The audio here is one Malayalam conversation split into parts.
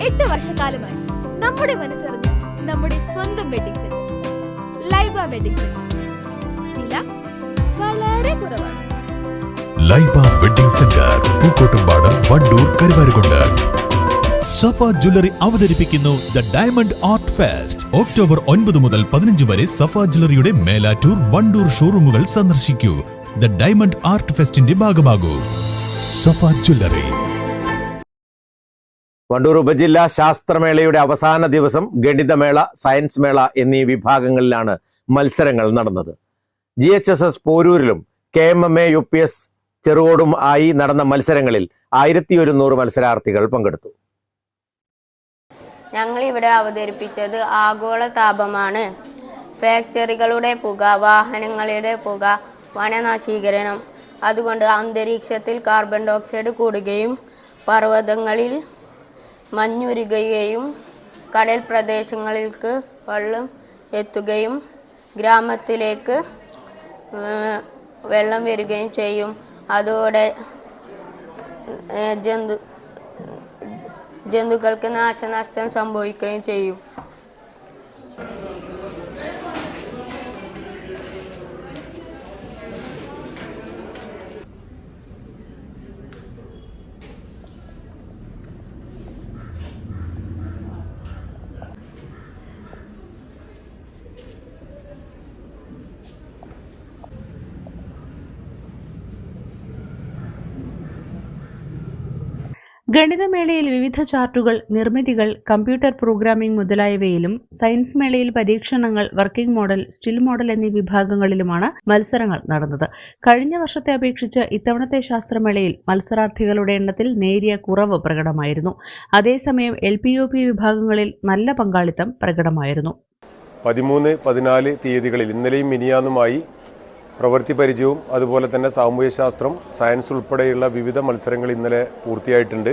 8 വർഷക്കാലമായി നമ്മുടെ മനസ്സറിഞ്ഞ് നമ്മുടെ സ്വന്തം wedding centre Laiba wedding centre. വില വളരെ കുറവാണ്. Laiba wedding centre, Pookkottumpadam, Wandoor, Karuvarakundu. Safa jewellery അവതരിപ്പിക്കുന്നു the diamond art fest. October 9 മുതൽ 15 വരെ സഫ ജ്വല്ലറിയുടെ മേലാറ്റൂർ, വണ്ടൂർ ഷോറൂമുകൾ സന്ദർശിക്കൂ. ദ ഡയമണ്ട് ആർട്ട് ഫെസ്റ്റിന്റെ ഭാഗമാകൂ. സഫ ജ്വല്ലറി. വണ്ടൂർ ഉപജില്ലാ ശാസ്ത്രമേളയുടെ അവസാന ദിവസം ഗണിതമേള, സയൻസ് മേള എന്നീ വിഭാഗങ്ങളിലാണ് മത്സരങ്ങൾ നടന്നത്. GHSS പോരൂരിലും KMMA UPS ചെറുകോടും ആയി നടന്ന മത്സരങ്ങളിൽ 1100 മത്സരാർത്ഥികൾ പങ്കെടുത്തു. ഞങ്ങൾ ഇവിടെ അവതരിപ്പിച്ചത് ആഗോള താപമാണ്. ഫാക്ടറികളുടെ പുക, വാഹനങ്ങളുടെ പുക, വനനശീകരണം, അതുകൊണ്ട് അന്തരീക്ഷത്തിൽ കാർബൺ ഡൈ ഓക്സൈഡ് കൂടുകയും പർവ്വതങ്ങളിൽ മഞ്ഞുരുകുകയും കടൽ പ്രദേശങ്ങളിലേക്ക് വെള്ളം എത്തുകയും ഗ്രാമത്തിലേക്ക് വെള്ളം വരികയും ചെയ്യും. അതോടെ ജന്തുക്കൾക്ക് നാശനഷ്ടം സംഭവിക്കുകയും ചെയ്യും. ഗണിതമേളയിൽ വിവിധ ചാർട്ടുകൾ, നിർമ്മിതികൾ, കമ്പ്യൂട്ടർ പ്രോഗ്രാമിംഗ് മുതലായവയിലും സയൻസ് മേളയിൽ പരീക്ഷണങ്ങൾ, വർക്കിംഗ് മോഡൽ, സ്റ്റിൽ മോഡൽ എന്നീ വിഭാഗങ്ങളിലുമാണ് മത്സരങ്ങൾ നടന്നത്. കഴിഞ്ഞ വർഷത്തെ അപേക്ഷിച്ച് ഇത്തവണത്തെ ശാസ്ത്രമേളയിൽ മത്സരാർത്ഥികളുടെ എണ്ണത്തിൽ നേരിയ കുറവ് പ്രകടമായിരുന്നു. അതേസമയം LP UP വിഭാഗങ്ങളിൽ നല്ല പങ്കാളിത്തം പ്രകടമായിരുന്നു. 13, 14 തീയതികളിൽ ഇന്നലെയും മിനിയാന്നുമായി പ്രവൃത്തി പരിചയവും അതുപോലെ തന്നെ സാമൂഹ്യശാസ്ത്രം, സയൻസ് ഉൾപ്പെടെയുള്ള വിവിധ മത്സരങ്ങൾ ഇന്നലെ പൂർത്തിയായിട്ടുണ്ട്.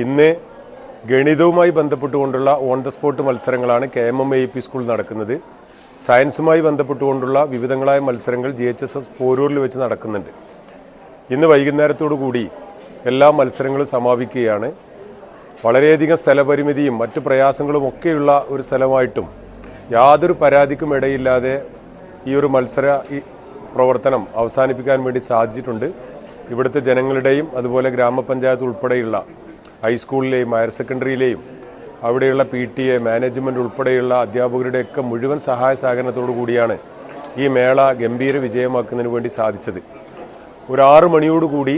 ഇന്ന് ഗണിതവുമായി ബന്ധപ്പെട്ടുകൊണ്ടുള്ള ഓൺ ദ സ്പോട്ട് മത്സരങ്ങളാണ് KMMA UP സ്കൂളിൽ നടക്കുന്നത്. സയൻസുമായി ബന്ധപ്പെട്ടുകൊണ്ടുള്ള വിവിധങ്ങളായ മത്സരങ്ങൾ GHSS പോരൂരിൽ വെച്ച് നടക്കുന്നുണ്ട്. ഇന്ന് വൈകുന്നേരത്തോടു കൂടി എല്ലാ മത്സരങ്ങളും സമാപിക്കുകയാണ്. വളരെയധികം സ്ഥലപരിമിതിയും മറ്റു പ്രയാസങ്ങളും ഒക്കെയുള്ള ഒരു സ്ഥലമായിട്ടും യാതൊരു പരാതിക്കും ഇടയില്ലാതെ ഈ ഒരു പ്രവർത്തനം അവസാനിപ്പിക്കാൻ വേണ്ടി സാധിച്ചിട്ടുണ്ട്. ഇവിടുത്തെ ജനങ്ങളുടെയും അതുപോലെ ഗ്രാമപഞ്ചായത്ത് ഉൾപ്പെടെയുള്ള ഹൈസ്കൂളിലെയും ഹയർ സെക്കൻഡറിയിലെയും അവിടെയുള്ള PTA മാനേജ്മെൻറ്റ് ഉൾപ്പെടെയുള്ള അധ്യാപകരുടെയൊക്കെ മുഴുവൻ സഹായ സഹകരണത്തോടു കൂടിയാണ് ഈ മേള ഗംഭീര വിജയമാക്കുന്നതിന് വേണ്ടി സാധിച്ചത്. ഒരു 6 മണിയോടുകൂടി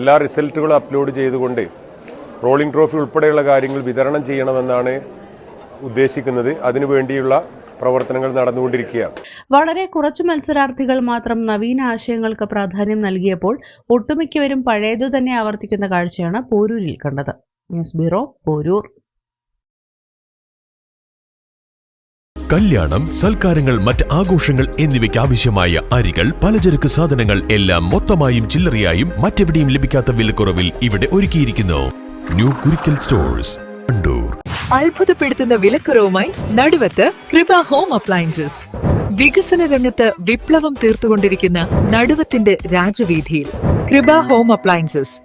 എല്ലാ റിസൾട്ടുകളും അപ്ലോഡ് ചെയ്തുകൊണ്ട് റോളിംഗ് ട്രോഫി ഉൾപ്പെടെയുള്ള കാര്യങ്ങൾ വിതരണം ചെയ്യണമെന്നാണ് ഉദ്ദേശിക്കുന്നത്. അതിനുവേണ്ടിയുള്ള പ്രവർത്തനങ്ങൾ നടന്നുകൊണ്ടിരിക്കുകയാണ്. വളരെ കുറച്ച് മത്സരാർത്ഥികൾ മാത്രം നവീന ആശയങ്ങൾക്ക് പ്രാധാന്യം നൽകിയപ്പോൾ ഒട്ടുമിക്കവരും പഴയതു തന്നെ ആവർത്തിക്കുന്ന കാഴ്ചയാണ് പോരൂരിൽ കണ്ടത്. News bureau, Poroor. കല്യാണം, സൽക്കാരങ്ങൾ, മറ്റ് ആഘോഷങ്ങൾ എന്നിവയ്ക്ക് ആവശ്യമായ അരികൾ, പലചരക്ക് സാധനങ്ങൾ എല്ലാം മൊത്തമായും ചില്ലറയായും മറ്റെവിടെയും ലഭിക്കാത്ത വിലക്കുറവിൽ ഇവിടെ ഒരുക്കിയിരിക്കുന്നു. New Kurikkal stores, Wandoor. അത്ഭുതപ്പെടുത്തുന്ന വിലക്കുറവുമായി നടുവത്ത് കൃപ ഹോം അപ്ലയൻസസ്. വികസന രംഗത്ത് വിപ്ലവം തീർത്തുകൊണ്ടിരിക്കുന്ന നടുവത്തിന്റെ രാജവീതിയിൽ കൃപ ഹോം അപ്ലയൻസസ്.